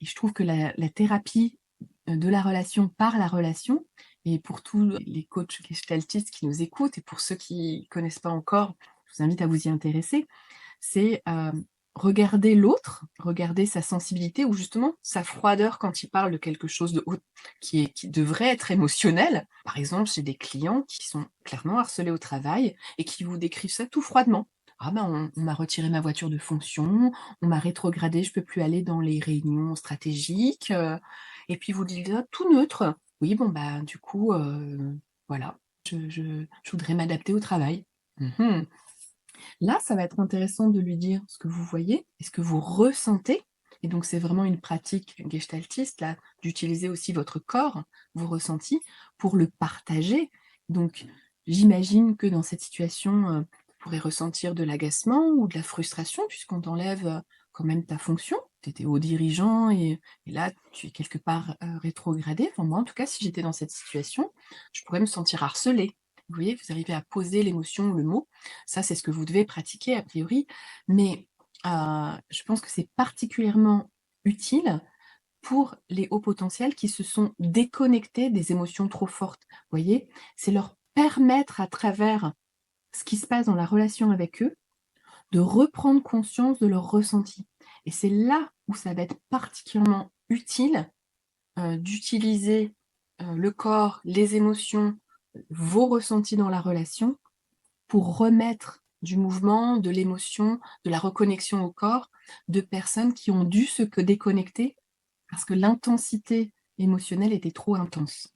Et je trouve que la thérapie, de la relation par la relation et pour tous les coachs gestaltistes qui nous écoutent et pour ceux qui connaissent pas encore, je vous invite à vous y intéresser, c'est, regarder l'autre, regarder sa sensibilité ou justement sa froideur quand il parle de quelque chose de haut qui devrait être émotionnel. Par exemple, j'ai des clients qui sont clairement harcelés au travail et qui vous décrivent ça tout froidement. «Ah ben, on m'a retiré ma voiture de fonction, on m'a rétrogradé, je peux plus aller dans les réunions stratégiques», et puis vous dites ça tout neutre. «Oui, bon, bah, du coup, voilà, je voudrais m'adapter au travail». Mmh. Là, ça va être intéressant de lui dire ce que vous voyez et ce que vous ressentez et donc c'est vraiment une pratique gestaltiste là, d'utiliser aussi votre corps, vos ressentis pour le partager. Donc j'imagine que dans cette situation, vous pourrez ressentir de l'agacement ou de la frustration puisqu'on t'enlève, quand même ta fonction. Tu étais haut dirigeant et là tu es quelque part, rétrogradé. Enfin moi en tout cas si j'étais dans cette situation, je pourrais me sentir harcelée. Vous voyez? Vous arrivez à poser l'émotion, le mot. Ça, c'est ce que vous devez pratiquer a priori, mais je pense que c'est particulièrement utile pour les hauts potentiels qui se sont déconnectés des émotions trop fortes. Vous voyez? C'est leur permettre à travers ce qui se passe dans la relation avec eux, de reprendre conscience de leurs ressentis et c'est là où ça va être particulièrement utile, d'utiliser, le corps, les émotions, vos ressentis dans la relation pour remettre du mouvement, de l'émotion, de la reconnexion au corps, de personnes qui ont dû se déconnecter parce que l'intensité émotionnelle était trop intense.